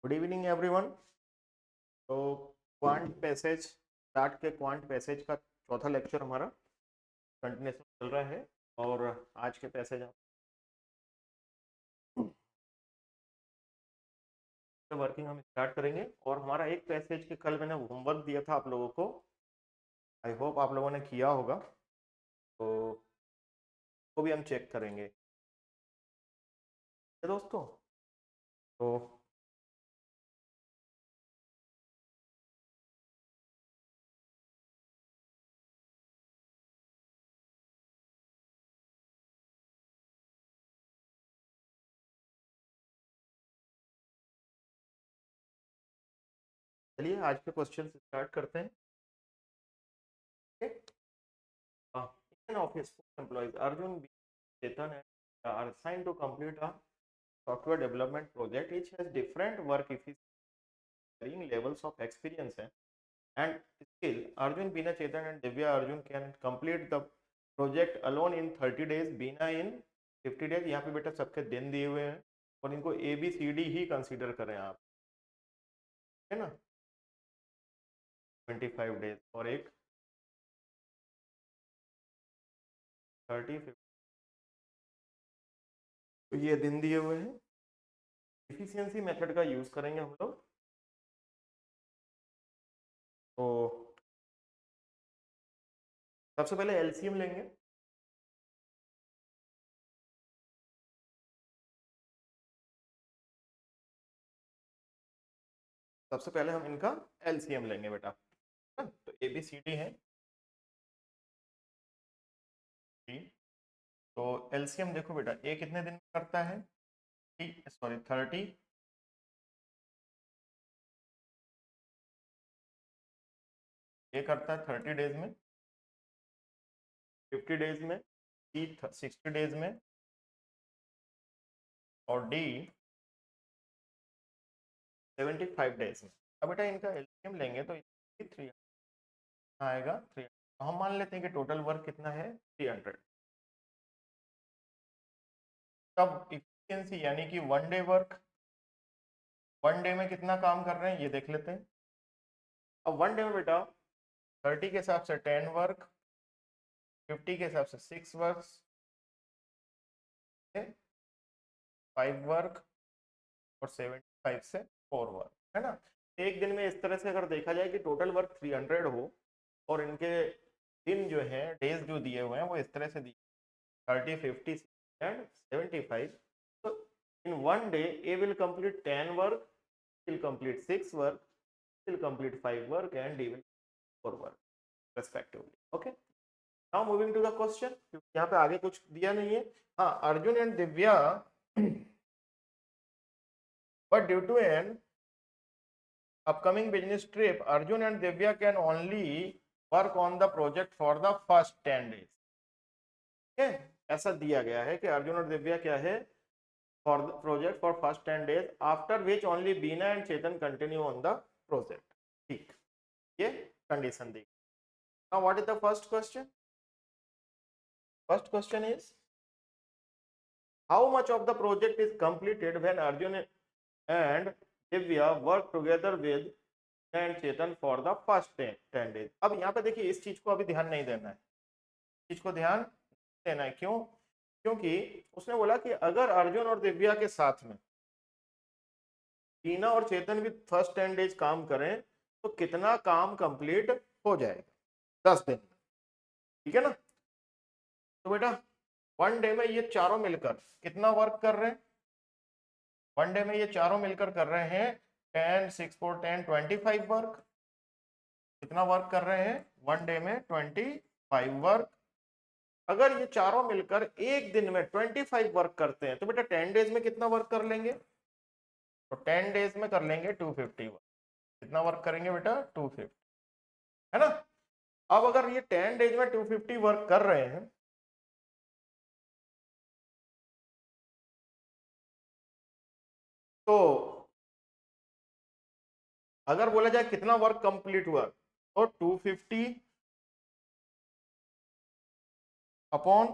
Good evening everyone. तो quant passage start के quant passage का चौथा लेक्चर हमारा कंटिन्यूशन चल रहा है और आज के पैसेज वर्किंग हम स्टार्ट करेंगे। और हमारा एक पैसेज के कल मैंने होमवर्क दिया था आप लोगों को, आई होप आप लोगों ने किया होगा, तो वो भी हम चेक करेंगे दोस्तों। तो चलिए आज के क्वेश्चन स्टार्ट करते हैं। Indian office employees Arjun B. Chetan are assigned to complete a software development project which has different work efficiency levels of experience and skill. Arjun, Bina, Chetan and Divya Arjun can complete the project alone in 30 days, Bina in 50 days। यहाँ पे बेटा सबके दिन दिए हुए हैं और इनको ABCD ही कंसीडर करें आप, है ना। 25 डेज और एक 30 तो ये दिन दिए हुए हैं। इफिशियंसी मेथड का यूज करेंगे हम लोग। तो सबसे पहले एलसीएम लेंगे। सबसे पहले हम इनका एलसीएम लेंगे बेटा। तो ABCD है, तो एलसीएम देखो बेटा, ए कितने दिन में करता है, 30। ए करता है 30 डेज में, 50 डेज में, सी 60 डेज में और डी 75 डेज में। अब बेटा इनका एलसीएम लेंगे तो 3 आएगा 3। तो हम मान लेते हैं कि टोटल वर्क कितना है 300। तब इफिशियंसी यानी कि one day work, one day में कितना काम कर रहे हैं ये देख लेते हैं। अब वन डे में बेटा 30 के हिसाब से 10 वर्क, 50 के हिसाब से 6 वर्क, 5 वर्क और 75 से 4 वर्क, है ना। एक दिन में इस तरह से अगर देखा जाए कि टोटल वर्क 300 हो और इनके दिन जो है डेज जो दिए हुए हैं वो इस तरह से दिए 30, 50 एंड 75। तो in one day A will complete 10 work, will complete 6 work, will complete 5 work and D will 4 work respectively. Okay, now moving to the question, यहाँ पे आगे कुछ दिया नहीं है। हाँ, Arjun and Divya but due to an upcoming business trip Arjun and Divya can only work on the project for the first 10 days। okay? ऐसा दिया गया है कि अर्जुन और दिव्या क्या है, for the project for first 10 days after which only Beena and Chetan continue on the project। ठीक, ये condition the. now what is the first question? First question is how much of the project is completed when Arjun and Divya work together with and Chetan for the first 10 days. अब यहाँ पे देखिए इस चीज को अभी ध्यान नहीं देना है, चीज को ध्यान देना है। क्यों? क्योंकि उसने बोला कि अगर अर्जुन और दिव्या के साथ में टीना और चेतन भी फर्स्ट 10 डेज काम करें तो कितना काम कंप्लीट हो जाएगा 10 दिन में, ठीक है ना। तो बेटा वन डे में ये चारों मिलकर कितना वर्क कर रहे हैं, वन डे में ये चारों मिलकर कर रहे हैं 10, 6, 4, 10, 25 वर्क। कितना वर्क कर रहे हैं वन डे में 25 वर्क। अगर ये चारों मिलकर एक दिन में 25 वर्क करते हैं तो बेटा 10 डेज में कितना वर्क कर लेंगे, तो 10 डेज में कर लेंगे 250 वर्क। कितना वर्क करेंगे बेटा 250, है ना। अब अगर ये 10 डेज में 250 वर्क कर रहे हैं तो अगर बोला जाए कितना वर्क कंप्लीट हुआ तो 250 अपॉन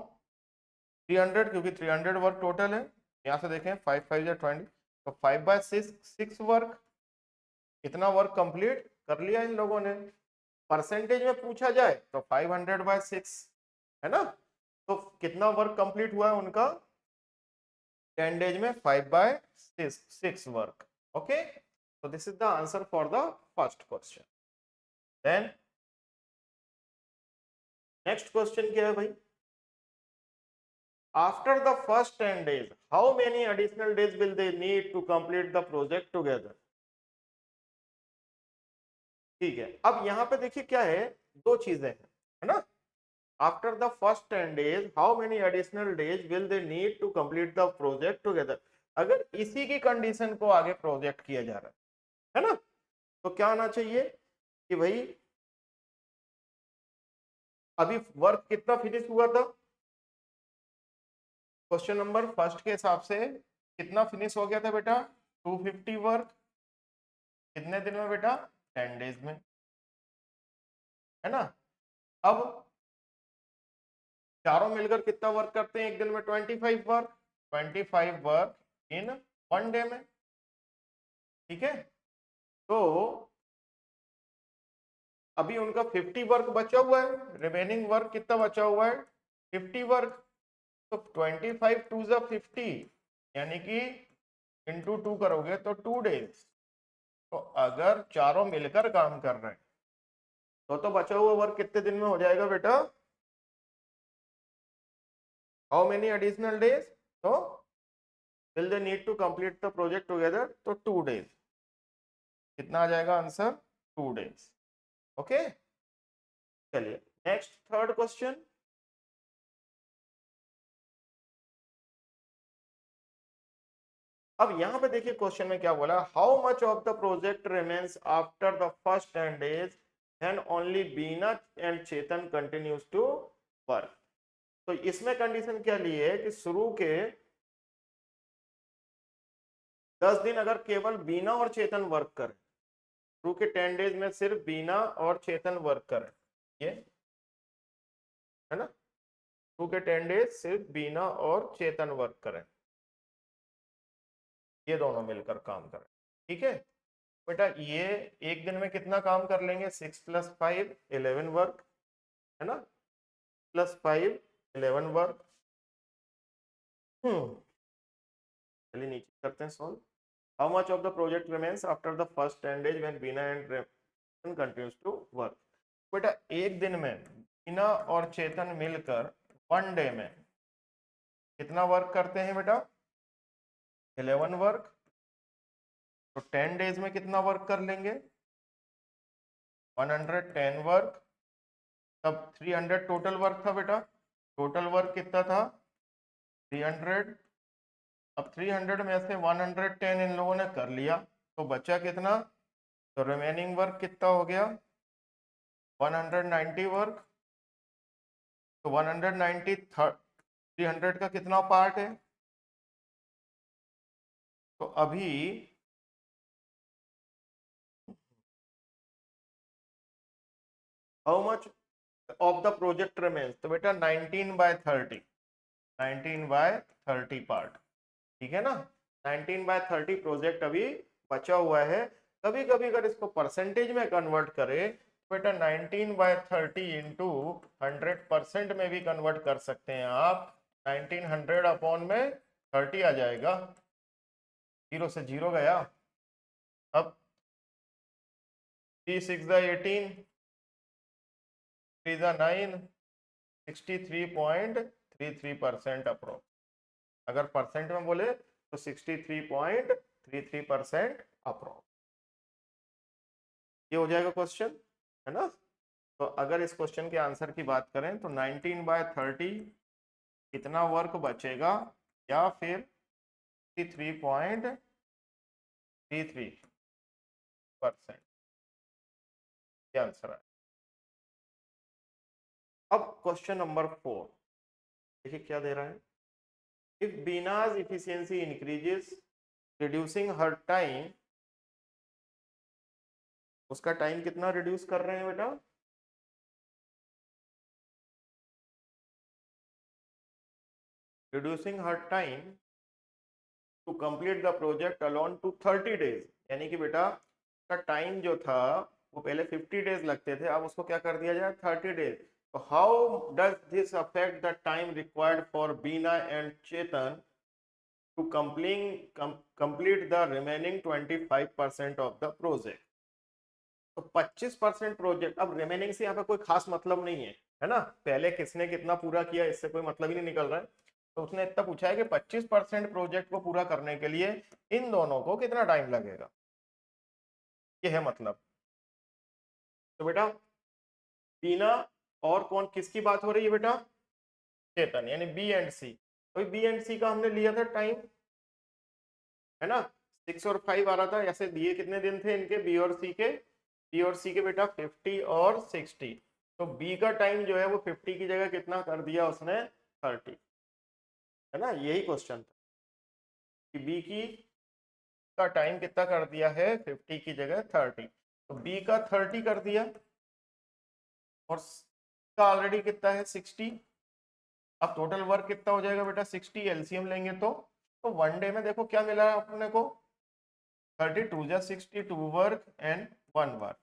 300, क्योंकि 300 वर्क टोटल है। यहां से देखें 5 5 20, तो 5/6 वर्क, इतना वर्क कंप्लीट कर लिया इन लोगों ने। परसेंटेज में पूछा जाए तो 500/6 है ना। तो कितना वर्क कंप्लीट हुआ है उनका 10 डेज में? 5/6 work. Okay, so this is the answer for the first question. Then next question क्या है भाई? After the first 10 days, how many additional days will they need to complete the project together? ठीक है, अब यहाँ पे देखिए क्या है, दो चीजें हैं, है ना। After the first 10 days, how many additional days will they need to complete the project together? अगर इसी की कंडीशन को आगे प्रोजेक्ट किया जा रहा है ना, तो क्या आना चाहिए कि भाई अभी वर्क कितना फिनिश हुआ था, क्वेश्चन नंबर फर्स्ट के हिसाब से कितना फिनिश हो गया था बेटा? 250 वर्क। कितने दिन में बेटा? 10 डेज में, है ना। अब चारों मिलकर कितना वर्क करते हैं एक दिन में? 25 वर्क। 25 वर्क इन 1 डे में, ठीक है। तो अभी उनका 50 वर्क बचा हुआ है, रिमेनिंग वर्क कितना बचा हुआ है? 50 वर्क। तो 25 टू ज़ा 50 यानी कि इंटू 2 करोगे तो 2 डेज। तो अगर चारों मिलकर काम कर रहे हैं तो बचा हुआ वर्क कितने दिन में हो जाएगा बेटा? How many additional days? तो will they need to complete the project together? तो 2 डेज। कितना आ जाएगा आंसर? 2 डेज। ओके, चलिए नेक्स्ट थर्ड क्वेश्चन। अब यहां पे देखिए क्वेश्चन में क्या बोला, how much of the project remains after the first 10 days and only Beena and Chetan continues to work. तो इसमें कंडीशन क्या ली है कि शुरू के 10 दिन अगर केवल बीना और चेतन वर्क करें, शुरू के 10 डेज में सिर्फ बीना और चेतन वर्क करें, ये है ना, शुरू के 10 डेज सिर्फ बीना और चेतन वर्क करें, ये दोनों मिलकर काम करें, ठीक है बेटा। ये एक दिन में कितना काम कर लेंगे? 6 + 5 11 वर्क, है ना, +5 11 वर्क। चलिए नीचे करते हैं solve. How much of the project remains after the first 10 days when Bina and continues to work. बेटा एक दिन में बीना और चेतन मिलकर 1 डे में कितना वर्क करते हैं बेटा? 11 वर्क। तो 10 डेज में कितना वर्क कर लेंगे? 110 वर्क। तब 300 टोटल वर्क था बेटा। टोटल वर्क कितना था? 300। अब 300 में से 110 इन लोगों ने कर लिया, तो बचा कितना? तो रिमेनिंग वर्क कितना हो गया? 190 वर्क। तो 190 300 का कितना पार्ट है? तो अभी how much of the project remains? तो बेटा 19/30, 19/30 पार्ट, ठीक है ना। 19/30 प्रोजेक्ट अभी बचा हुआ है। कभी कभी अगर इसको परसेंटेज में कन्वर्ट करें तो बेटा 19/30 इंटू 100% में भी कन्वर्ट कर सकते हैं आप। 1900 अपॉन में 30 आ जाएगा, 0 से 0 गया। अब 3 6 18, 3 9, 63.33% अप्रोक्स। अगर परसेंट में बोले तो 63.33% अप्रोक्स। ये हो जाएगा क्वेश्चन, है ना। तो अगर इस क्वेश्चन के आंसर की बात करें तो 19/30 कितना वर्क बचेगा, या फिर 63.33% ये आंसर है। अब क्वेश्चन नंबर 4 देखिए क्या दे रहा है। If Beena's efficiency increases reducing her time, उसका टाइम कितना रिड्यूस कर रहे हैं बेटा? Reducing her time to complete the project alone to 30 days, यानी कि बेटा का टाइम जो था वो पहले 50 डेज लगते थे, अब उसको क्या कर दिया जाए 30 डेज। तो how does this affect the time required for Bina and Chetan to complete the remaining 25% of the project. तो 25% प्रोजेक्ट, अब रिमेनिंग से यहाँ पे कोई खास मतलब नहीं है ना, पहले किसने कितना पूरा किया इससे कोई मतलब ही नहीं निकल रहा है। तो उसने इतना पूछा है कि 25% प्रोजेक्ट को पूरा करने के लिए इन दोनों को कितना टाइम लगेगा, ये है मतलब। तो बेटा बीना और कौन किसकी बात हो रही है बेटा, चेतन, यानी बी एंड सी। तो बी एंड सी का हमने लिया था टाइम, है ना, 6 और 5 आ रहा था, ऐसे दिए कितने दिन थे इनके बी और सी के, बी और सी के बेटा 50 और 60। तो बी का टाइम जो है वो 50 की जगह कितना कर दिया उसने 30, है ना, यही क्वेश्चन था कि बी की का टाइम कितना कर दिया है 50 की जगह 30। तो बी का 30 कर दिया और का ऑलरेडी कितना है 60। अब टोटल वर्क कितना हो जाएगा बेटा 60, एलसीएम लेंगे तो वन डे में देखो क्या मिला अपने को 32 जा 60, 2 वर्क एंड 1 वर्क।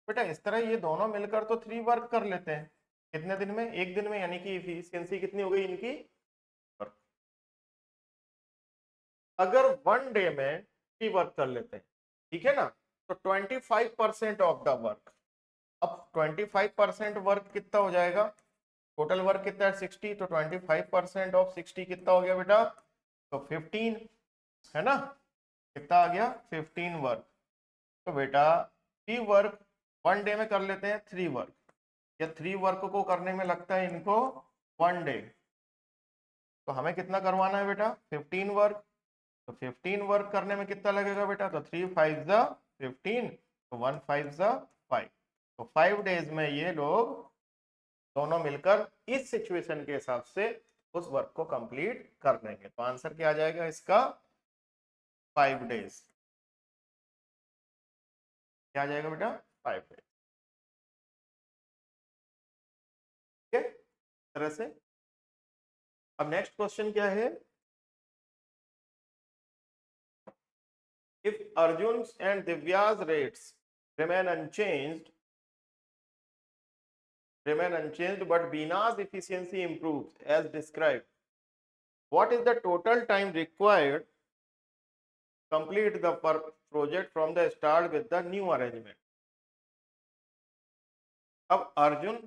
बेटा इस तरह ये दोनों मिलकर तो 3 वर्क कर लेते हैं, कितने दिन में, एक दिन में, यानी कि इफिशियंसी कितनी हो गई इनकी। अगर वन डे में 3 वर्क कर लेते हैं, ठीक है ना, तो 25% ऑफ द वर्क। अब 25% वर्क कितना हो जाएगा, टोटल वर्क कितना है 60, तो 25% ऑफ 60 कितना हो गया बेटा, तो 15, है ना, कितना आ गया 15 वर्क। तो बेटा 3 वर्क वन डे में कर लेते हैं, 3 वर्क, या 3 वर्क को करने में लगता है इनको 1 डे। तो हमें कितना करवाना है बेटा 15 वर्क, तो 15 वर्क करने में कितना लगेगा बेटा, तो 3 5 जा 15, तो 1 5 जा 5। तो 5 डेज में ये लोग दोनों मिलकर इस सिचुएशन के हिसाब से उस वर्क को कंप्लीट कर देंगे। तो आंसर क्या आ जाएगा इसका 5 डेज, क्या आ जाएगा बेटा 5 डेज, ठीक है तरह से। अब नेक्स्ट क्वेश्चन क्या है, if Arjun's and Divya's rates remain unchanged but Bina's efficiency improves as described, what is the total time required to complete the project from the start with the new arrangement। अब अर्जुन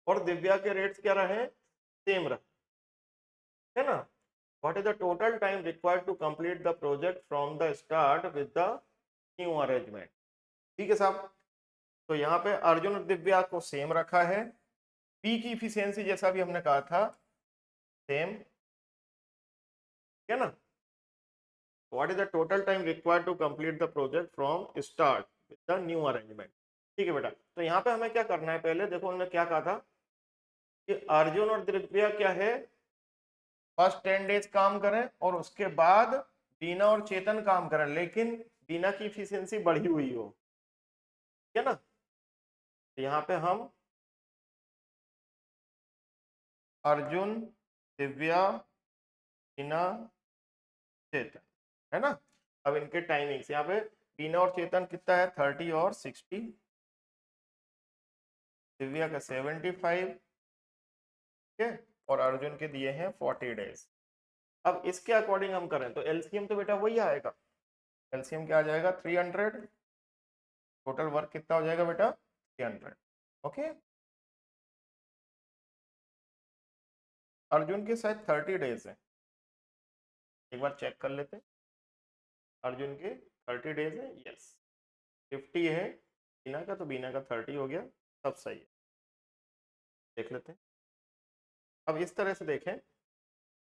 और दिव्या के rates क्या रहे, same रहे, है ना। what is the total time required to complete the project from the start with the new arrangement, ठीक है साहब। तो यहाँ पे अर्जुन और दिव्या को सेम रखा है, पी की इफिशियंसी जैसा भी हमने कहा था सेम, है ना। What is the total time required to complete the project from start with the new arrangement, ठीक है बेटा। तो यहाँ पे हमें क्या करना है, पहले देखो उन्होंने क्या कहा था कि अर्जुन और दिव्या क्या है, फर्स्ट 10 डेज काम करें और उसके बाद बीना और चेतन काम करें, लेकिन बीना की इफिशियंसी बढ़ी हुई हो, है ना। तो यहाँ पे हम अर्जुन, दिव्या, बीना, चेतन, है ना। अब इनके टाइमिंग्स यहाँ पे बीना और चेतन कितना है 30 और 60, दिव्या का 75, ठीक है, और अर्जुन के दिए हैं 40 डेज। अब इसके अकॉर्डिंग हम करें तो एलसीएम तो बेटा वही आएगा, एलसीएम क्या आ जाएगा 300, टोटल वर्क कितना हो जाएगा बेटा 300, ओके। अर्जुन के शायद 30 डेज है, एक बार चेक कर लेते हैं, अर्जुन के 30 डेज है, यस 50 है बीना का, तो बीना का 30 हो गया, सब सही है, देख लेते हैं। अब इस तरह से देखें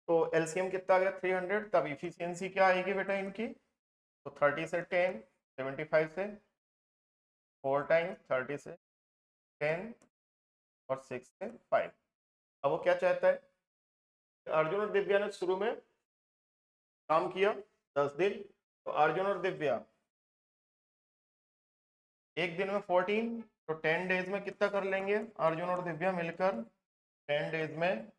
तो एलसीएम कितना आ गया 300, तब इफिशियंसी क्या आएगी बेटा इनकी, तो 30 से 10, 75 से 4 टाइम्स, 30 से 10 और 6 से 5। अब वो क्या चाहता है, अर्जुन और दिव्या ने शुरू में काम किया 10 दिन, तो अर्जुन और दिव्या एक दिन में 14, तो 10 डेज में कितना कर लेंगे अर्जुन और दिव्या मिलकर, 10 डेज में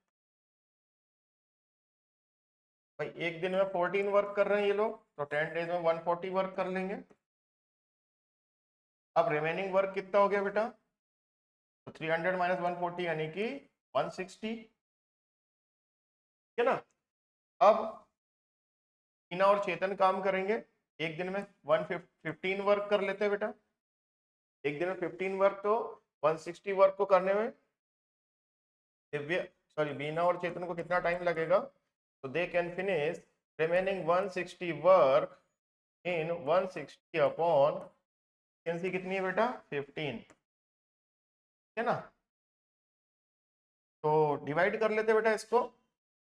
भाई एक दिन में 14 वर्क कर रहे हैं ये लोग, तो 10 डेज में 140 वर्क कर लेंगे। अब रिमेनिंग वर्क कितना हो गया बेटा, तो 300 माइनस 140 यानी कि 160, है ना। अब टीना और चेतन काम करेंगे, एक दिन में 115 वर्क कर लेते हैं बेटा, एक दिन में 15 वर्क, तो 160 वर्क को करने में दिव्य सॉरी बीना और चेतन को कितना टाइम लगेगा, तो they can finish remaining 160 work in 160 upon efficiency कितनी है बेटा 15, है ना। तो डिवाइड कर लेते बेटा इसको,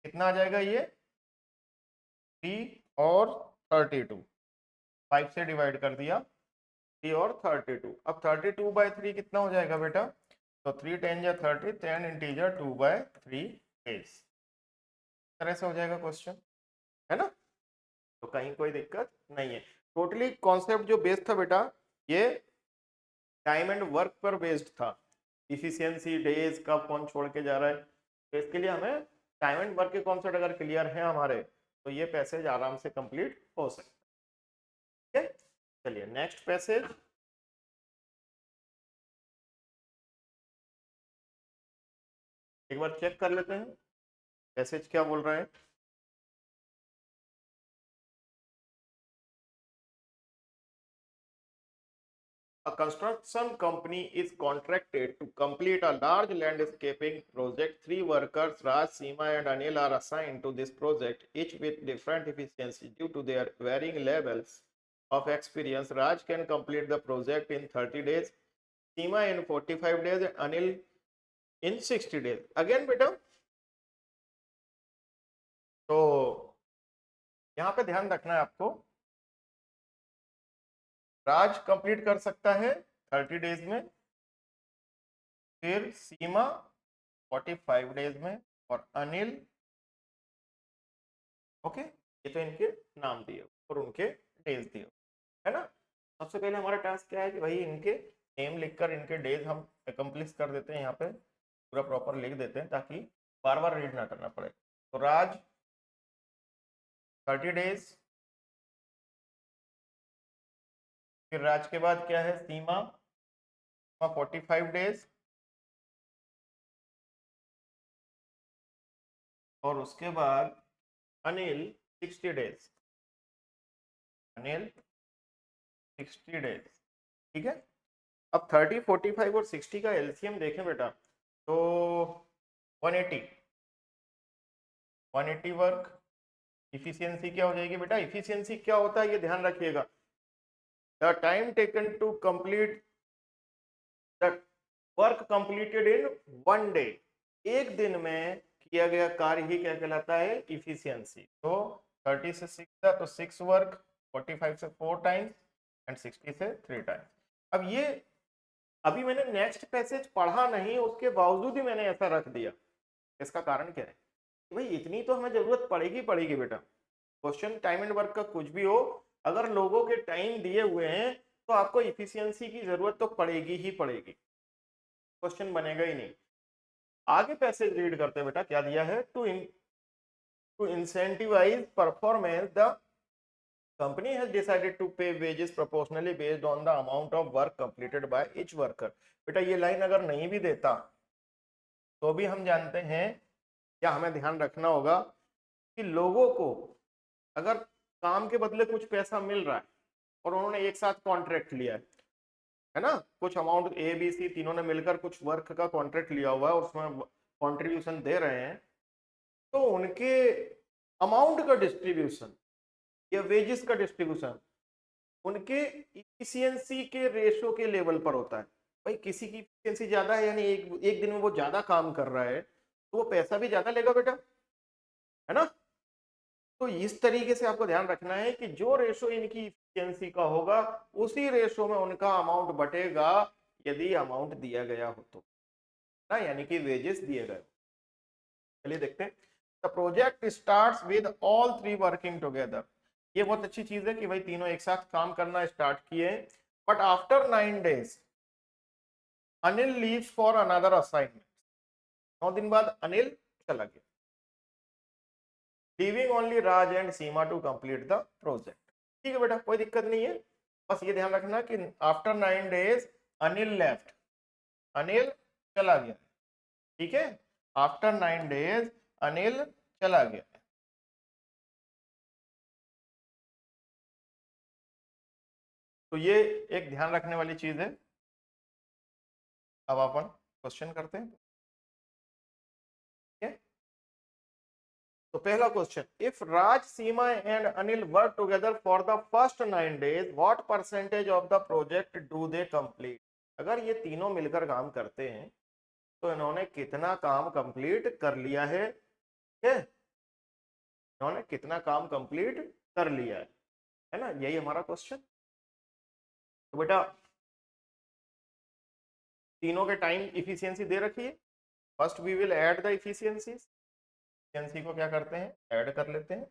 कितना आ जाएगा ये 3 और 32, 5 से डिवाइड कर दिया 3 और 32। अब 32/3 कितना हो जाएगा बेटा, तो 3 10 या 30, 10 इंटीजर 2/3 इस तरह से हो जाएगा क्वेश्चन, है ना। तो कहीं कोई दिक्कत नहीं है। टोटली कॉन्सेप्ट जो बेस्ड था बेटा, ये टाइम एंड वर्क पर बेस्ड था, इफिशियंसी डेज कब कौन छोड़ के जा रहा है, तो इसके लिए हमें टाइम एंड वर्क के कॉन्सेप्ट अगर क्लियर है हमारे, तो ये पैसेज आराम से कंप्लीट हो सकता है। ठीक है, चलिए नेक्स्ट पैसेज। एक बार चेक कर लेते हैं पैसेज क्या बोल रहा है। A construction company is contracted to complete a large landscaping project. 3 workers, Raj, Seema, and Anil, are assigned to this project, each with different efficiency due to their varying levels of experience. Raj can complete the project in 30 days, Seema in 45 days, and Anil in 60 days. Again, बेटा, तो यहाँ पे ध्यान रखना है आपको, राज complete कर सकता है 30 डेज में, फिर सीमा 45 डेज में, और अनिल, ओके, ये तो इनके नाम दिए और उनके डेज दिए, है ना। सबसे पहले हमारा टास्क क्या है कि भाई इनके नेम लिखकर इनके डेज हम अकम्प्लिश कर देते हैं, यहाँ पे पूरा प्रॉपर लिख देते हैं ताकि बार बार रीड ना करना पड़े। तो राज 30 डेज, फिर राज के बाद क्या है सीमा 45 डेज, और उसके बाद अनिल 60 डेज, अनिल 60 डेज, ठीक है। अब 30 45 और 60 का एलसीएम देखें बेटा, तो 180 वर्क, इफिशियंसी क्या हो जाएगी बेटा, इफिशियंसी क्या होता है ये ध्यान रखिएगा, the time taken to complete the work completed in 1 day, एक दिन में किया गया कार्य ही क्या कहलाता है, इफिशियंसी। तो 30 से 6 था तो 6 वर्क, 45 से 4 टाइम्स, एंड 60 से 3 टाइम्स। अब ये अभी मैंने नेक्स्ट पैसेज पढ़ा नहीं, उसके बावजूद ही मैंने ऐसा रख दिया, इसका कारण क्या है कि भाई इतनी तो हमें जरूरत पड़ेगी पड़ेगी बेटा, क्वेश्चन टाइम एंड वर्क का कुछ भी हो, अगर लोगों के टाइम दिए हुए हैं तो आपको इफिशियंसी की जरूरत तो पड़ेगी ही पड़ेगी, क्वेश्चन बनेगा ही नहीं। आगे पैसेज रीड करते हैं बेटा, क्या दिया है, to incentivize performance the company has decided to pay wages proportionally based on the amount of work completed by each worker। बेटा ये लाइन अगर नहीं भी देता तो भी हम जानते हैं, क्या हमें ध्यान रखना होगा कि लोगों को अगर काम के बदले कुछ पैसा मिल रहा है और उन्होंने एक साथ कॉन्ट्रैक्ट लिया है ना, कुछ अमाउंट ए बी सी तीनों ने मिलकर कुछ वर्क का कॉन्ट्रैक्ट लिया हुआ है और उसमें कॉन्ट्रीब्यूशन दे रहे हैं, तो उनके अमाउंट का डिस्ट्रीब्यूशन या वेजेस का डिस्ट्रीब्यूशन उनके इफिशियंसी के रेशो के लेवल पर होता है। भाई किसी की इफिशियंसी ज्यादा है यानी एक दिन में वो ज्यादा काम कर रहा है तो वो पैसा भी ज्यादा लेगा बेटा, है ना। तो इस तरीके से आपको ध्यान रखना है कि जो रेशो इनकी इफिशियंसी का होगा उसी रेशो में उनका अमाउंट बटेगा, यदि अमाउंट दिया गया हो तो ना, यानी कि वेजेस दिए गए। चलिए देखते हैं, the project starts with all 3 working together. ये बहुत अच्छी चीज है कि भाई तीनों एक साथ काम करना स्टार्ट किए, but after 9 days Anil leaves for another assignment. 9 दिन बाद अनिल चला गया, leaving only Raj and Seema to complete the project. ठीक है बेटा, कोई दिक्कत नहीं है। बस ये ध्यान रखना कि after 9 days Anil left, Anil चला गया। ठीक है, आफ्टर 9 days अनिल चला गया। तो ये एक ध्यान रखने वाली चीज है। अब अपन क्वेश्चन करते हैं। ठीक है, तो पहला question, if Raj, Seema and Anil work together for the first 9 days, what percentage of the project do they complete? अगर ये तीनों मिलकर काम करते हैं तो इन्होंने कितना काम कंप्लीट कर लिया है? ठीक है, इन्होंने कितना काम कंप्लीट कर लिया है ना, यही हमारा क्वेश्चन। तो बेटा तीनों के टाइम इफिशियंसी दे रखी है। First we will add the efficiencies, efficiency को क्या करते हैं, ऐड कर लेते हैं।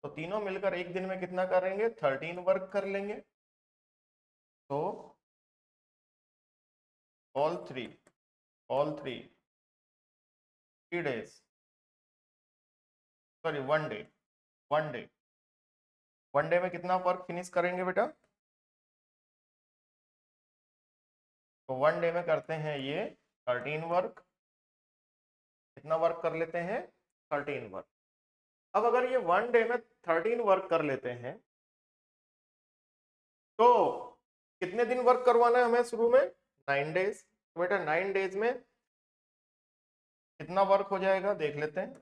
तो तीनों मिलकर एक दिन में कितना करेंगे, 13 वर्क कर लेंगे। तो all three 3 days, sorry 1 day, 1 day, 1 day में कितना वर्क फिनिश करेंगे बेटा? तो 1 day में करते हैं ये 13 वर्क। कितना वर्क कर लेते हैं, 13 वर्क। अब अगर ये 1 day में 13 वर्क कर लेते हैं तो कितने दिन वर्क करवाना है हमें शुरू में, 9 days। तो बेटा 9 days में कितना वर्क हो जाएगा देख लेते हैं।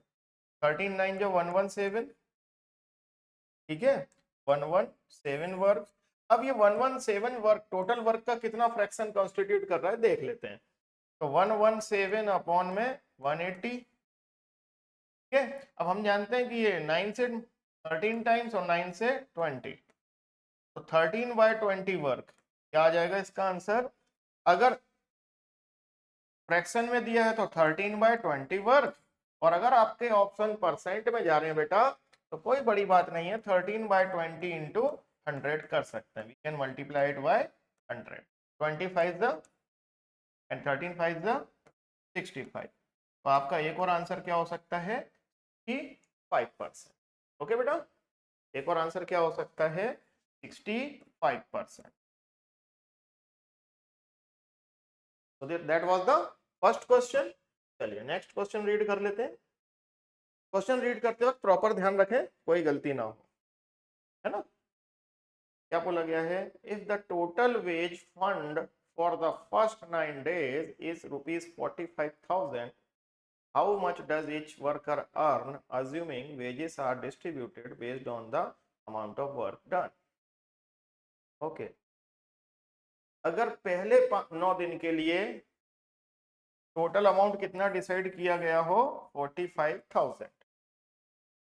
13 9 जो 117, ठीक है, 117 वर्क। अब ये 117 वर्क टोटल वर्क का कितना फ्रैक्शन कॉन्स्टिट्यूट कर रहा है देख लेते हैं। तो 117 अपॉन में 180। ठीक है, अब हम जानते हैं कि ये 9 से 13 टाइम्स और 9 से 20, तो 13/20 वर्क। क्या आ जाएगा इसका आंसर? अगर फ्रैक्शन में दिया है तो 13/20 वर्क, और अगर आपके ऑप्शन परसेंट में जा रहे हैं बेटा तो कोई बड़ी बात नहीं है, 13/20 इंटू 100 कर सकते हैं। We can multiply it by 100। 25 the and 13 5 the 65। तो आपका एक और आंसर क्या हो सकता है कि 5%। ओके बेटा, एक और आंसर क्या हो सकता है, 65%। So that was the first question। चलिए नेक्स्ट क्वेश्चन रीड कर लेते हैं। क्वेश्चन रीड करते वक्त प्रॉपर ध्यान रखें, कोई गलती ना हो, है ना। क्या बोला गया है, if the total wage fund for the first 9 days is ₹45,000, how much does each worker earn assuming wages are distributed based on the amount of work done? Okay, अगर पहले 9 दिन के लिए टोटल अमाउंट कितना डिसाइड किया गया हो, 45,000,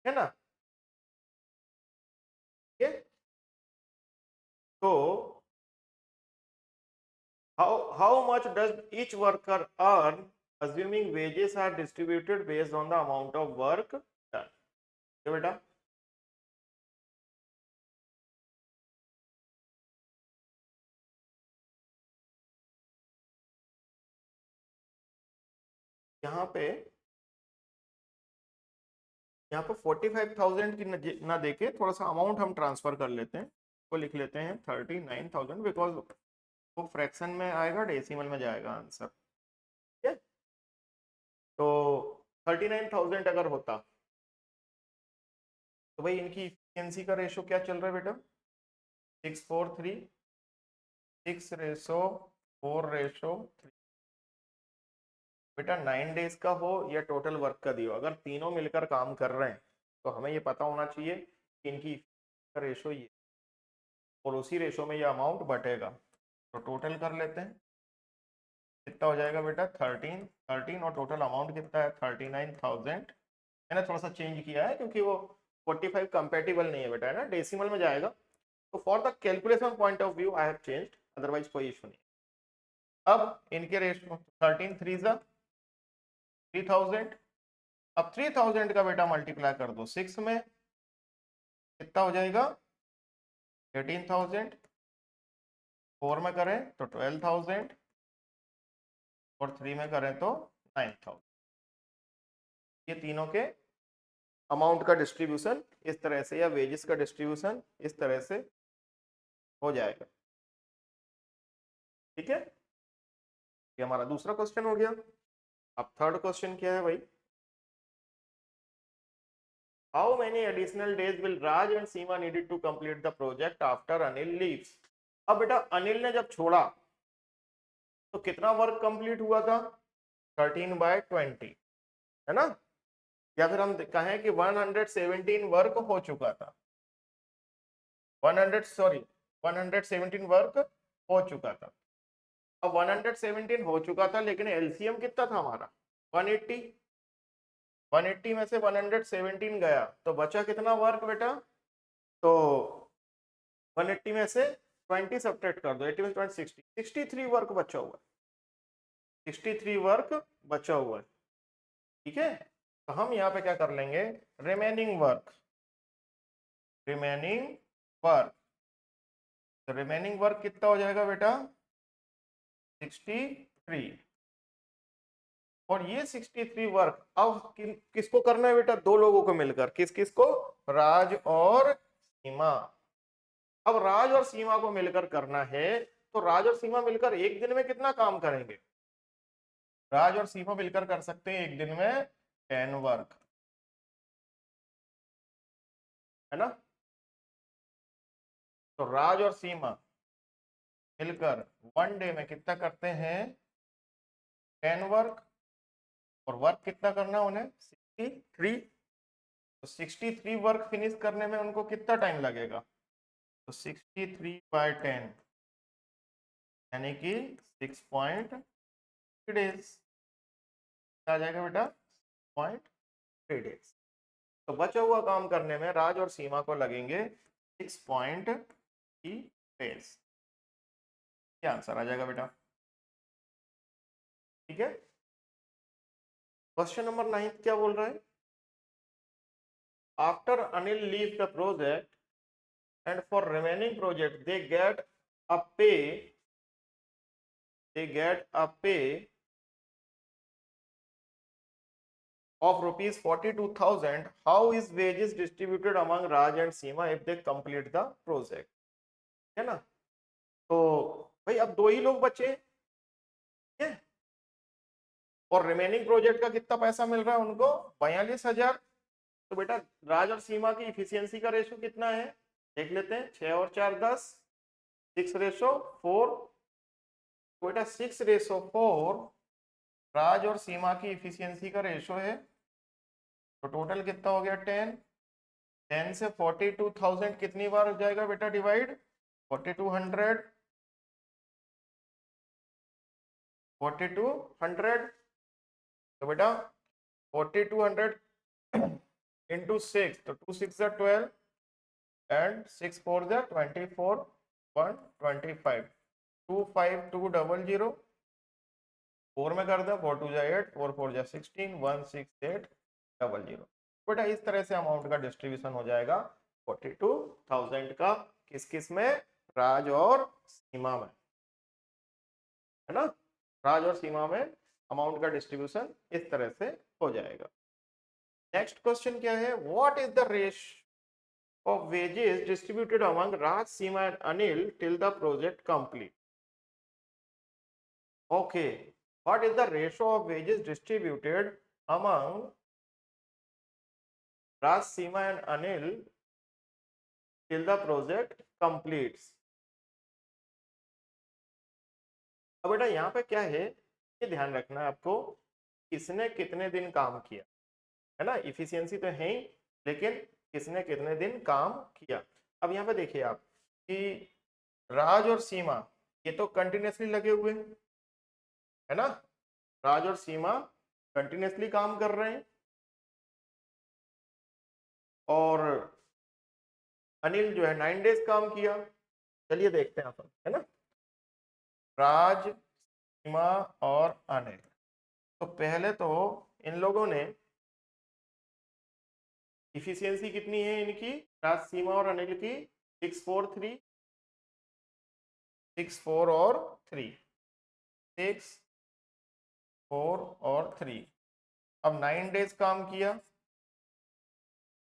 है ना। ठीक है, तो how much does each worker earn assuming wages are distributed based on the amount of work done? ये बेटा यहाँ पे 45,000 की ना देके थोड़ा सा अमाउंट हम ट्रांसफर कर लेते हैं, को लिख लेते हैं 39,000, बिकॉज वो फ्रैक्शन में आएगा, डेसिमल में जाएगा आंसर। ठीक है, तो 39,000 अगर होता तो भाई इनकी इफिशियंसी का रेशो क्या चल रहा है बेटा, 6:4:3, 6:4:3। बेटा 9 days का हो या टोटल वर्क का दियो, अगर तीनों मिलकर काम कर रहे हैं तो हमें ये पता होना चाहिए कि इनकी रेशो ये, और उसी रेशो में ये अमाउंट बटेगा। तो टोटल कर लेते हैं, कितना हो जाएगा बेटा, 13 और टोटल अमाउंट कितना है, 39,000। मैंने थोड़ा सा चेंज किया है क्योंकि वो 45 कंपेटिबल नहीं है बेटा, है ना, डेसिमल में जाएगा। तो for the calculation point of view I have changed, otherwise कोई इशू नहीं। अब इनके रेशो 13 3 3000। अब 3000 का बेटा मल्टीप्लाई कर दो 6 में, कितना हो जाएगा, 18,000। 4 में करें तो 12,000 और 3 में करें तो 9,000। ये तीनों के अमाउंट का डिस्ट्रीब्यूशन इस तरह से या वेजेस का डिस्ट्रीब्यूशन इस तरह से हो जाएगा। ठीक है, ये हमारा दूसरा क्वेश्चन हो गया। अब थर्ड क्वेश्चन क्या है भाई, how many additional days will Raj and Seema needed to complete the project after Anil leaves. अब बेटा अनिल ने जब छोड़ा तो कितना वर्क कंप्लीट हुआ था, 13/20, है ना, या फिर हम कहें कि 117 वर्क हो चुका था, 117 वर्क हो चुका था। अब 117 हो चुका था लेकिन एलसीएम कितना था हमारा 180, 180 में से 117 गया तो बचा कितना वर्क बेटा, तो 180 में से 20 सब्ट्रैक्ट कर दो, 80 में 20 60, 63 वर्क बचा हुआ है, 63 वर्क बचा हुआ है। ठीक है, तो हम यहाँ पे क्या कर लेंगे, रिमेनिंग वर्क, रिमेनिंग वर्क, तो रिमेनिंग वर्क कितना हो जाएगा बेटा 63, और ये 63 वर्क अब किसको करना है बेटा, दो लोगों को मिलकर, किस किस को, राज और सीमा। अब राज और सीमा को मिलकर करना है, तो राज और सीमा मिलकर एक दिन में कितना काम करेंगे, राज और सीमा मिलकर कर सकते हैं एक दिन में 10 वर्क, है ना। तो राज और सीमा मिलकर वन डे में कितना करते हैं 10 वर्क, और वर्क कितना करना है उन्हें 63, तो 63 वर्क फिनिश करने में उनको कितना टाइम लगेगा, तो 63/10 यानी कि 6.3 डेज आ जाएगा बेटा, 6.3 डेज। तो बचा हुआ काम करने में राज और सीमा को लगेंगे 6.3 डेज। क्या आंसर आ जाएगा बेटा, ठीक है। क्वेश्चन नंबर 9 क्या बोल रहा है, after Anil leave the project and for remaining project they get a पे, they get a pay of rupees 42,000. How is wages distributed among Raj and Seema if they complete the project? है ना, तो भाई अब दो ही लोग बचे हैं और रिमेनिंग प्रोजेक्ट का कितना पैसा मिल रहा है उनको 42,000। तो बेटा राज और सीमा की इफिशियंसी का रेशो कितना है, देख लेते हैं, 6 और 4 10, 6:4। बेटा 6:4 राज और सीमा की इफिशियंसी का रेशो है, तो टोटल कितना हो गया 10, 10 से 42,000 कितनी बार हो जाएगा बेटा डिवाइड, 4200, 4200, तो बेटा 4200 इंटू 6, तो 2 6 12 एंड 6 4 24, 125, 25200, 4 में कर दो, 4 2 8, 4 4 16, 16800। बेटा इस तरह से अमाउंट का डिस्ट्रीब्यूशन हो जाएगा 42,000 का, किस किस में, राज और सीमा में, है ना, राज और सीमा में अमाउंट का डिस्ट्रीब्यूशन इस तरह से हो जाएगा। नेक्स्ट क्वेश्चन क्या है, what is the ratio of wages distributed among Raj, Seema and Anil till the project complete. Okay, what is the ratio of wages distributed among Raj, Seema and Anil till the project completes. अब बेटा यहाँ पे क्या है, ये ध्यान रखना है आपको, किसने कितने दिन काम किया, है ना, इफिशियंसी तो है ही, लेकिन किसने कितने दिन काम किया। अब यहाँ पे देखिए आप कि राज और सीमा ये तो कंटिन्यूसली लगे हुए हैं, है ना, राज और सीमा कंटिन्यूसली काम कर रहे हैं, और अनिल जो है 9 डेज काम किया। चलिए देखते हैं अपन, है ना, राज, सीमा और अनिल, तो पहले तो इन लोगों ने इफिशियंसी कितनी है इनकी, राज, सीमा और अनिल की 6 4 3, 6 4 और 3, 6 4 और 3। अब 9 डेज काम किया,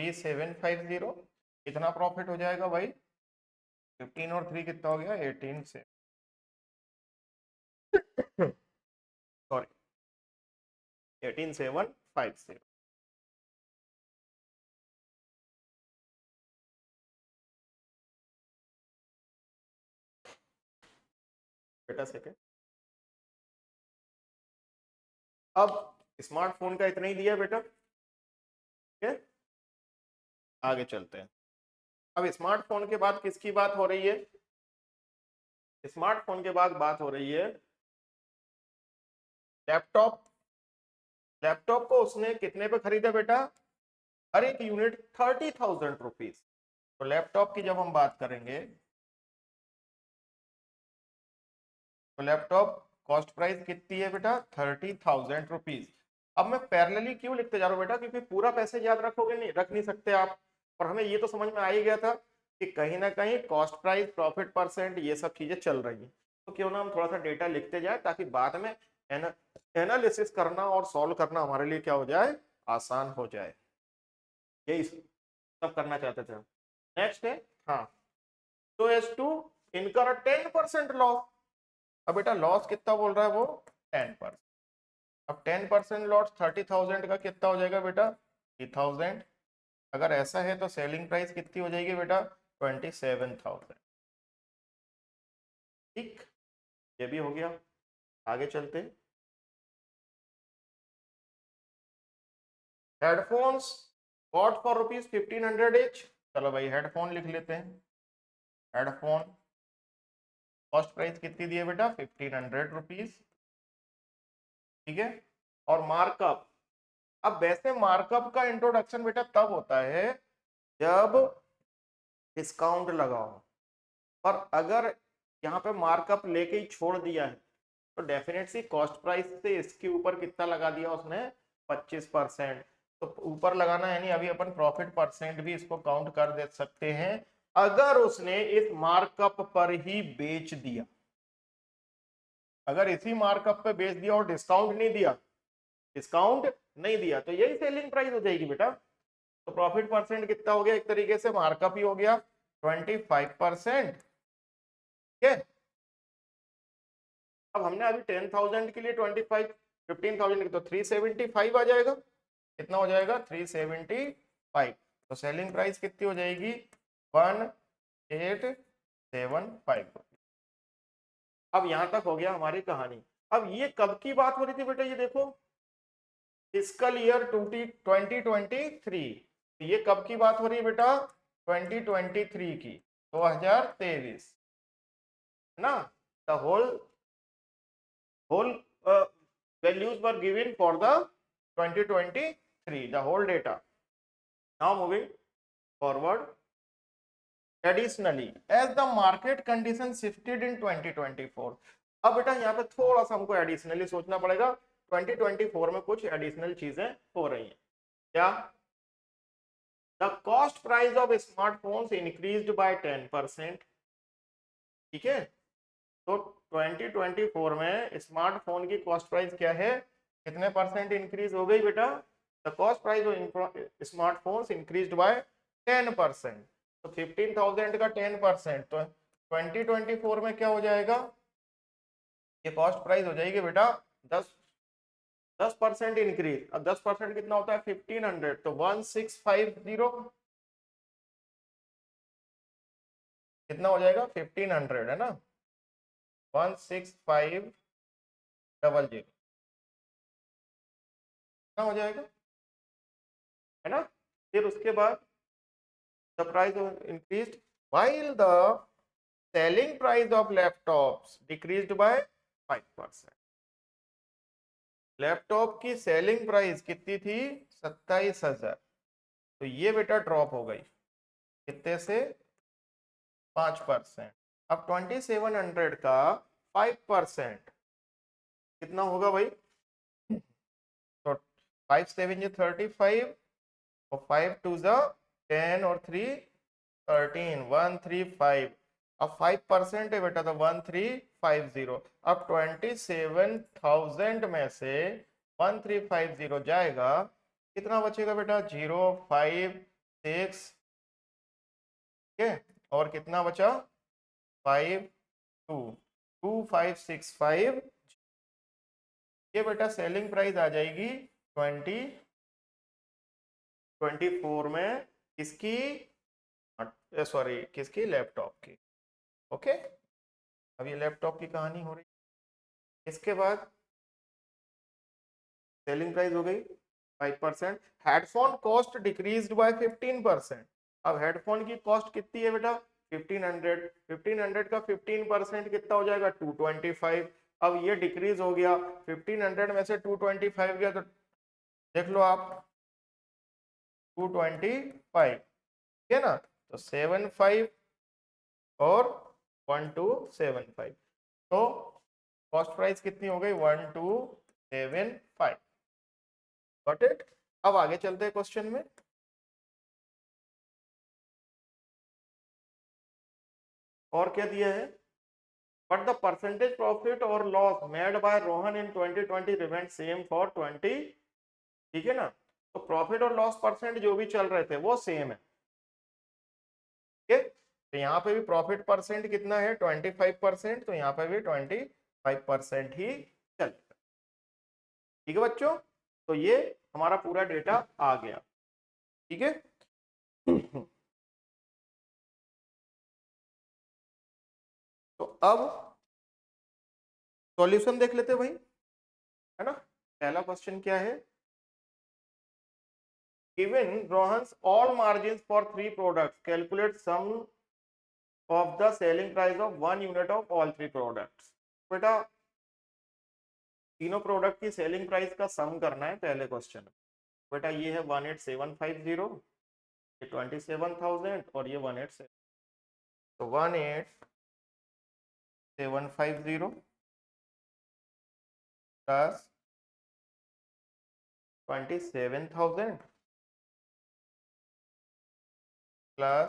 3750। कितना प्रॉफिट हो जाएगा भाई? 15 और 3 कितना हो गया? 18 से सॉरी 18750। बेटा सेकेंड। अब स्मार्टफोन का इतना ही दिया बेटा, ठीक है, आगे चलते हैं। अब स्मार्टफोन के बाद किसकी बात हो रही है? स्मार्टफोन के बाद बात हो रही है लैपटॉप। लैपटॉप को उसने कितने पे खरीदा बेटा? हर एक यूनिट 30,000 रुपीज। तो लैपटॉप की जब हम बात करेंगे तो लैपटॉप कॉस्ट प्राइस कितनी है बेटा? 30,000 रुपीज। अब मैं पैरेलली क्यों लिखते जा रहा हूँ बेटा? क्योंकि पूरा पैसे याद रखोगे नहीं, रख नहीं सकते आप। और हमें ये तो समझ में आ ही गया था कि कहीं ना कहीं कॉस्ट प्राइस, प्रॉफिट परसेंट, ये सब चीजें चल रही हैं। तो क्यों ना हम थोड़ा सा डेटा लिखते जाए ताकि बाद में एनालिसिस करना और सॉल्व करना हमारे लिए क्या हो जाए? आसान हो जाए। यही सब करना चाहते थे हम। नेक्स्ट है, हाँ, तो एज टू इनकर 10% लॉस। अब बेटा लॉस कितना बोल रहा है वो? 10%। अब 10% लॉस 30,000 का कितना हो जाएगा बेटा? 3,000। अगर ऐसा है तो सेलिंग प्राइस कितनी हो जाएगी बेटा? 27,000। ठीक, ये भी हो गया। आगे चलते। Headphones bought for ₹1,500 each। चलो भाई हेडफोन लिख लेते हैं। हेडफोन कॉस्ट प्राइस कितनी दी है बेटा? 1,500 रुपीज। ठीक है, और मार्कअप। अब वैसे मार्कअप का इंट्रोडक्शन बेटा तब होता है जब डिस्काउंट लगाओ, पर अगर यहाँ पे मार्कअप लेके ही छोड़ दिया है तो डेफिनेटली कॉस्ट प्राइस से इसके ऊपर कितना लगा दिया उसने? 25%। तो ऊपर लगाना यानी अभी अपन प्रॉफिट परसेंट भी इसको काउंट कर दे सकते हैं अगर उसने इस मार्कअप पर ही बेच दिया। अगर इसी मार्कअप पे बेच दिया और डिस्काउंट नहीं दिया, डिस्काउंट नहीं दिया, तो यही सेलिंग प्राइस हो जाएगी बेटा। तो प्रॉफिट परसेंट कितना हो गया? एक तरीके से मार्कअप ही हो गया 25%। ठीक है, अब हमने अभी 10,000 के लिए 25, 15,000 तो 375 आ जाएगा। कितना हो जाएगा? 375। तो सेलिंग प्राइस कितनी हो जाएगी? 1875। अब यहां तक हो गया हमारी कहानी। अब ये कब की बात हो रही थी बेटा? ये देखो, फिस्कल ईयर 2023। ये कब की बात हो रही है बेटा? 2023 की, 2023, है ना? The whole values were given for the 2023, the whole data. Now moving forward, additionally as the market condition shifted in 2024। अब बेटा यहाँ पे थोड़ा सा हमको एडिशनली सोचना पड़ेगा। 2024 में कुछ एडिशनल चीजें हो रही हैं। क्या? The cost price of smartphones increased by 10%। ठीक है, तो 2024 में स्मार्टफोन की कॉस्ट प्राइस क्या है? कितने परसेंट इंक्रीज हो गई बेटा? The cost price of smartphones increased by 10%। तो 15,000 का 10%, तो 2024 में क्या हो जाएगा? ये कॉस्ट प्राइस हो जाएगी बेटा 10% इंक्रीज। अब 10% कितना होता है? 1,500। तो 1650 कितना हो जाएगा? 1,500, है ना? 16500 कितना हो जाएगा, है ना? फिर उसके बाद the price increased while the selling price of laptops decreased bye 5%। Laptop की सेलिंग प्राइस कितनी थी? 27,000। तो ये बेटा ड्रॉप हो गई कितने से? 5%। अब 2,700 का 5% कितना होगा भाई? तो 5 7 35 और 5 2 10 और 3 13, 135। अब 5% है बेटा, तो 1350। अब 27,000 में से 1350 जाएगा, कितना बचेगा बेटा? 05 6, ठीक है, और कितना बचा 5 2 2565। ये बेटा सेलिंग प्राइस आ जाएगी 2024 में किसकी, सॉरी किसकी, लैपटॉप की। ओके, अब ये लैपटॉप की कहानी हो रही है। इसके बाद सेलिंग प्राइस हो गई 5%। Headphone cost decreased bye 15%। अब हेडफोन की कॉस्ट कितनी है बेटा 1500। 1500 का 15% कितना हो जाएगा 225। अब ये डिक्रीज हो गया, 1500 में से 225 गया तो देख लो आप 225, ठीक है ना, तो 75 और 1275, तो कॉस्ट प्राइस कितनी हो गई 1275। Got it. अब आगे चलते हैं क्वेश्चन में। और क्या दिया है, बट द परसेंटेज प्रॉफिट और loss made by Rohan in 2020 remain same for 20, ठीक है ना, तो प्रॉफिट और लॉस परसेंट जो भी चल रहे थे वो सेम है, ठीक है, तो यहाँ पे भी प्रॉफिट परसेंट कितना है 25%, तो यहाँ पे भी 25% ही चलेगा, ठीक है बच्चों, तो ये हमारा पूरा डेटा आ गया, ठीक है। तो अब सॉल्यूशन देख लेते भाई, है ना। पहला क्वेश्चन क्या है, given Rohan's all margins for 3 products, calculate sum of the selling price of 1 unit of all 3 products। बेटा तीनों प्रोडक्ट की सेलिंग प्राइस का सम करना है पहले क्वेश्चन। बेटा ये है 18750, ये 27000 और ये 187, तो 18750 प्लस 27000 प्लस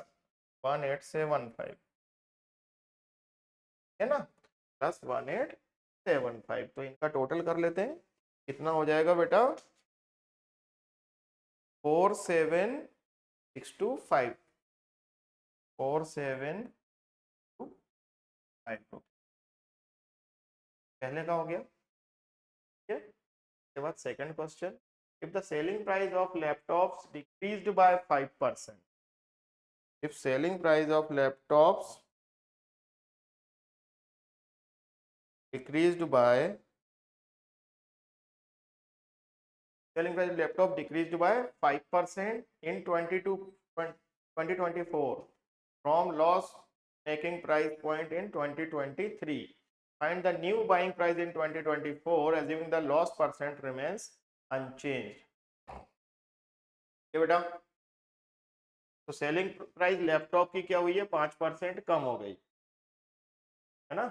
1875, है ना, प्लस 1875, तो इनका टोटल कर लेते हैं, कितना हो जाएगा बेटा 47625, 47625, पहले का हो गया, ठीक है। उसके बाद second question, if the selling price of laptops decreased bye 5%, if selling price of laptops decreased by selling price of laptop decreased by 5% in 2024 from loss making price point in 2023, find the new buying price in 2024 assuming the loss percent remains unchanged। ये बेटा तो selling price laptop की क्या हुई है 5% कम हो गई, है ना,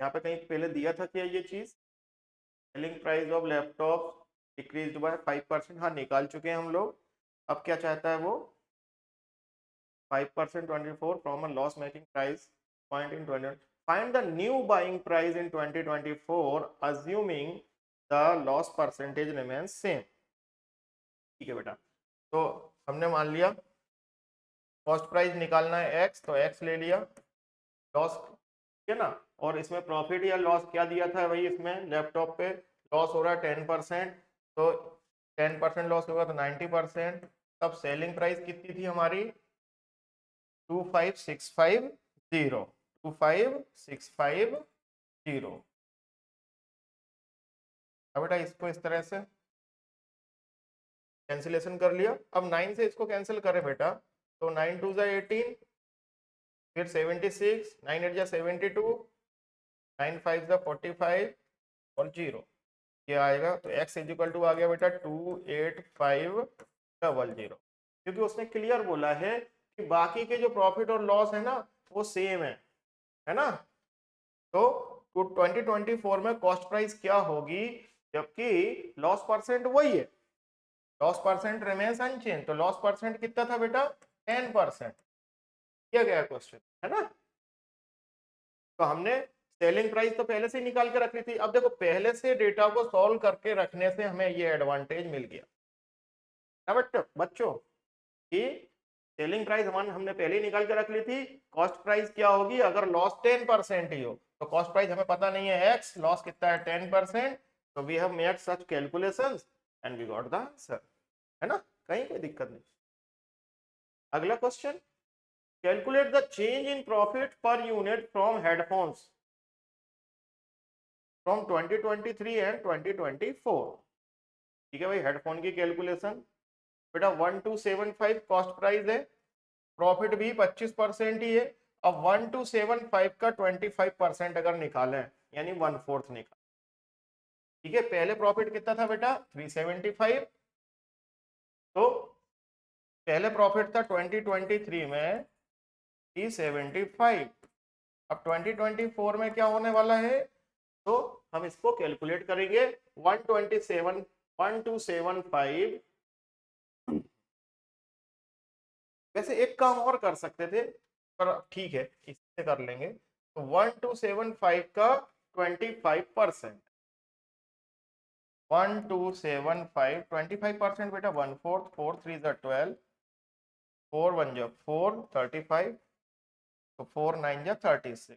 यहाँ पे कहीं पहले दिया था क्या ये चीज, selling price of laptop decreased bye 5%, हाँ निकाल चुके हैं हम लोग। अब क्या चाहता है वो 5% 24 from a loss making price point in 20, find the new buying price in 2024 assuming the loss percentage remains same, ठीक है बेटा, तो हमने मान लिया कॉस्ट प्राइस निकालना है x, तो x ले लिया, लॉस, ठीक है ना, और इसमें प्रॉफिट या लॉस क्या दिया था भाई, इसमें लैपटॉप पे लॉस हो रहा है 10%, तो 10% लॉस होगा तो 90%, तब सेलिंग प्राइस कितनी थी हमारी 25650, 25650। अब बेटा इसको इस तरह से कैंसिलेशन कर लिया, अब 9 से इसको कैंसिल करें बेटा, तो 9 2 18, फिर 76, 9 8 72, 9 5 45 और 0, ये आएगा, तो x इजिकल टू आ गया बेटा 28500, क्योंकि उसने क्लियर बोला है कि बाकी के जो प्रॉफिट और लॉस है ना वो सेम है ना, तो 2024 में कॉस्ट प्राइस क्या होगी, जबकि लॉस परसेंट वही है, लॉस परसेंट रिमेन्स अनचेंज, तो लॉस परसेंट कितना था बेटा 10%, किया गया क्वेश्चन, है ना, तो हमने सेलिंग प्राइस तो पहले से निकाल के रखी थी। अब देखो पहले से डेटा को सॉल्व करके रखने से हमें ये एडवांटेज मिल गया, ना बच्चों कि सेलिंग प्राइस हमने पहले ही निकाल के रख ली थी। कॉस्ट प्राइस क्या होगी अगर लॉस 10% ही हो, तो कॉस्ट प्राइस हमें पता नहीं है एक्स, लॉस कितना है 10%, तो we have made such calculations and we got the answer, है ना, कहीं कोई दिक्कत नहीं। अगला question, calculate the change in profit per unit from headphones from 2023 and 2024। ठीक है भाई, हेडफोन की कैलकुलेशन बेटा 1275 कॉस्ट प्राइस है, प्रॉफिट भी 25% ही है। अब 1275 का 25% अगर निकालें यानी 1/4 निकाल, ठीक है। पहले प्रॉफिट कितना था बेटा 375, तो पहले प्रॉफिट था 2023 में 375, अब 2024 में क्या होने वाला है, तो हम इसको कैलकुलेट करेंगे 1275। वैसे एक काम और कर सकते थे पर ठीक है इससे कर लेंगे, तो 1275 का 25%, 1275 25% बेटा 1/4, 4 3 12, 4 1 4 35, तो 4 9 36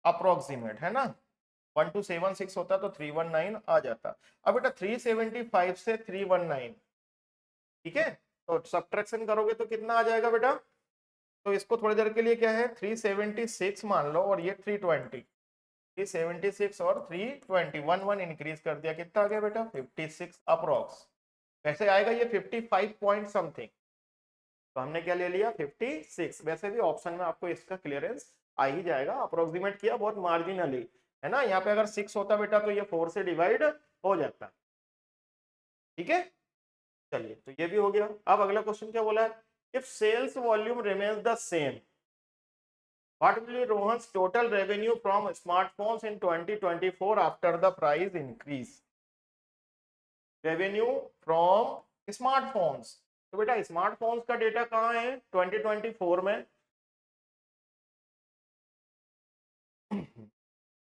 अप्रोक्सीमेट, है ना। 1276 होता तो 319 आ जाता। अब बेटा 375 से 319, ठीक है, तो सब्ट्रैक्शन करोगे तो कितना आ जाएगा बेटा, तो इसको थोड़ी देर के लिए क्या है 376 मान लो और ये 320, 376 और 320, 1 इंक्रीज कर दिया, कितना आ गया बेटा 56 अप्रोक्स। वैसे आएगा ये 55 पॉइंट समथिंग, तो हमने क्या ले लिया 56। वैसे भी ऑप्शन में आपको इसका क्लियरेंस आ ही जाएगा, अप्रोक्सीमेट किया बहुत मार्जिनली, है ना। यहाँ पे अगर 6 होता बेटा तो ये 4 से डिवाइड हो जाता, ठीक है। चलिए तो ये भी हो गया। अब अगला क्वेश्चन क्या बोला है, if sales volume remains the same what will be Rohan's total revenue from smartphones in 2024 after the price increase? Revenue from smartphones, तो बेटा स्मार्टफोन्स का डेटा कहाँ है 2024 में,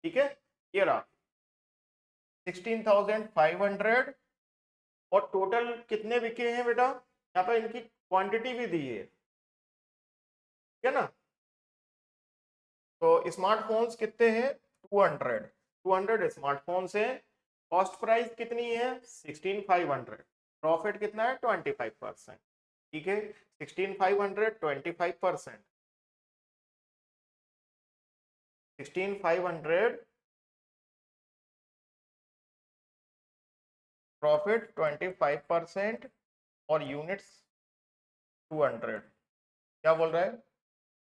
ठीक है, ये रहा 16,500, और टोटल कितने बिके हैं बेटा, यहाँ पे इनकी क्वांटिटी भी दी है, ठीक है ना। तो स्मार्टफोन्स कितने हैं 200 स्मार्टफोन्स हैं, कॉस्ट प्राइस कितनी है 16,500, प्रॉफिट कितना है 25%, ठीक है। 16,500 25%, 16,500 प्रॉफिट 25% और यूनिट्स 200, क्या बोल रहा है,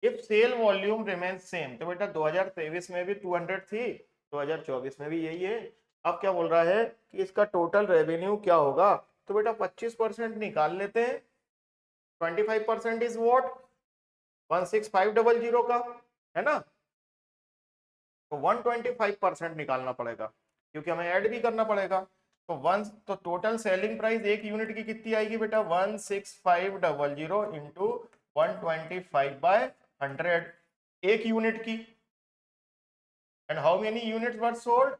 if sale volume remains same, तो बेटा 2023 में भी 200 थी, 2024 में भी यही है। अब क्या बोल रहा है कि इसका टोटल रेवेन्यू क्या होगा, तो बेटा 25% निकाल लेते हैं, 25% इज व्हाट 16500 का, है ना, तो 125% निकालना पड़ेगा क्योंकि हमें ऐड भी करना पड़ेगा। तो तो टोटल सेलिंग प्राइस एक यूनिट की कितनी आएगी बेटा 16500 इंटू 125/100 एक यूनिट की, and how many units were sold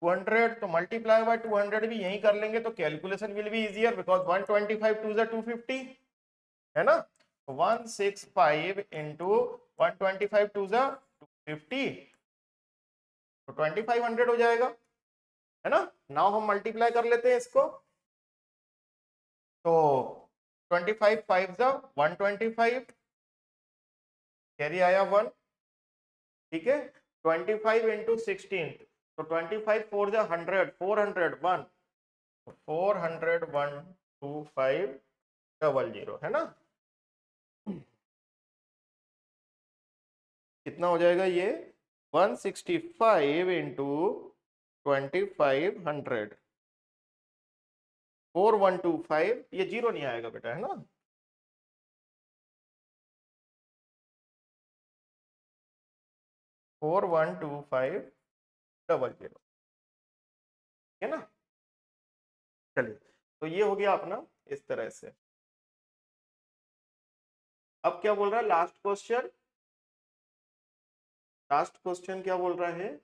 200, तो मल्टीप्लाई बाय 200 भी यही कर लेंगे, तो calculation will be easier because 125 2 250, है ना। 165 इंटू 125 2 250, तो 2500 हो जाएगा, है ना। नाउ हम मल्टीप्लाई कर लेते हैं इसको, तो 25 5 125, कैरी आया 1, ठीक है। 25 इंटू 16, तो 25 4 100, 401, 4012500, है ना। कितना हो जाएगा ये 165 इंटू 2500, 4125, ये जीरो नहीं आएगा बेटा, है ना। Four one two five double zero, है ना। चलिए तो ये हो गया अपना इस तरह से। अब क्या बोल रहा है लास्ट क्वेश्चन, लास्ट क्वेश्चन क्या बोल रहा है,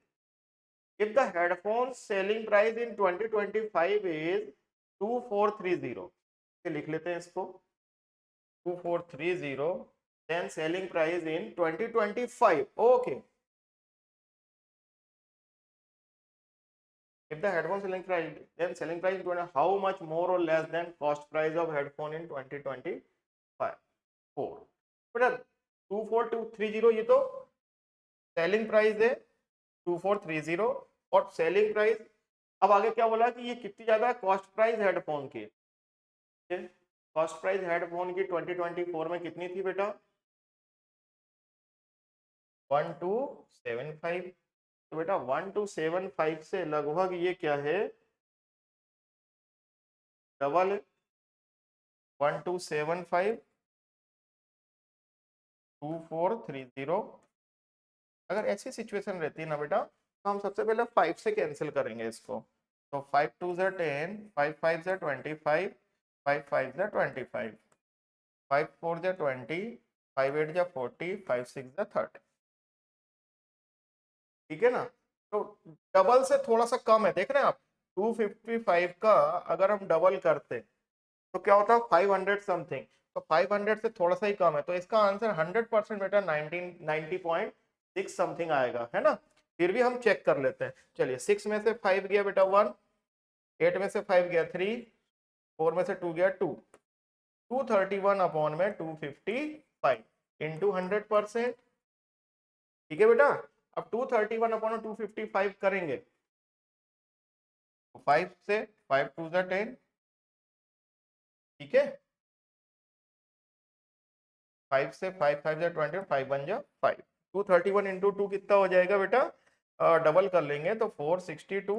if the headphone selling price in 2025 is 2430, लिख लेते हैं इसको 2430, then selling price in 2025. Okay. If the headphone selling price, then selling price is going to how much more or less than cost price of headphone in 2025? 4. बेटा 24230 ये तो selling price है 2430 और selling price. अब आगे क्या बोला कि ये कितनी ज्यादा कॉस्ट प्राइस हेडफोन की, कॉस्ट प्राइस हेडफोन की 2024 में कितनी थी बेटा 1275। तो बेटा 1275 से लगभग ये क्या है डबल 1275 2430। अगर ऐसी सिचुएशन रहती है ना बेटा तो हम सबसे पहले 5 से कैंसिल करेंगे इसको। तो 5 2 ज़ा 10, 5 5 ज़ा 25, 5 5 ज़ा 25, 5 4 ज़ा 20, 5 8 ज़ा 40, 5 6 ज़ा 30। ठीक है ना। तो डबल से थोड़ा सा कम है, देख रहे हैं आप 255 का अगर हम डबल करते तो क्या होता है 500 समथिंग। तो 500 से थोड़ा सा ही कम है, तो इसका आंसर 100% बेटा 90.6 समथिंग आएगा, है ना। फिर भी हम चेक कर लेते हैं। चलिए 6 में से 5 गया बेटा 1, 8 में से 5 गया 3, 4 में से 2 गया 2, 231 अपॉन में 255 इंटू 100%। ठीक है बेटा। अब 231 अपॉन 255 करेंगे तो 5 से 5 2 ज़ा 10। ठीक है 5 से 5 5 जा 20, 5 1 जा 5, 231 इंटू 2 कितना हो जाएगा बेटा, डबल कर लेंगे तो 462,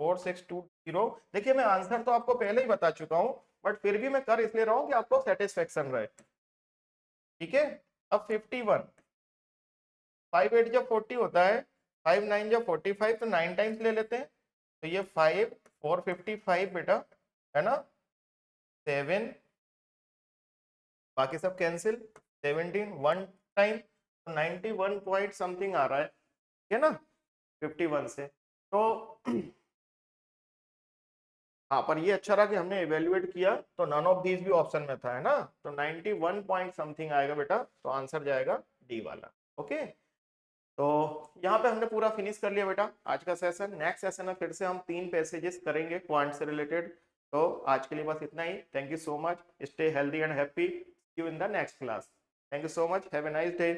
4620। देखिए मैं आंसर तो आपको पहले ही बता चुका हूं, बट फिर भी मैं कर इसलिए रहा हूं कि आपको सेटिस्फेक्शन रहे। ठीक है। अब 51, 5 8 जब 40 होता है, 5 9 जब 45, तो 9 टाइम्स ले लेते हैं। तो ये 5 455 बेटा, है ना, 7, बाकी सब कैंसिल, 17 1 टाइम, 91 पॉइंट समथिंग आ रहा है ना 51 से। तो हाँ, पर ये अच्छा रहा कि हमने इवेल्युएट किया तो नन ऑफ दीज भी ऑप्शन में था, है ना। तो 91 पॉइंट समथिंग आएगा बेटा, तो आंसर जाएगा डी वाला। ओके, तो यहाँ पे हमने पूरा फिनिश कर लिया बेटा आज का सेशन। नेक्स्ट सेशन में फिर से हम 3 पैसेजेस करेंगे क्वांट से रिलेटेड। तो आज के लिए बस इतना ही। Thank you so much, stay healthy and happy, see you in the next class. Thank you so much, have a nice day.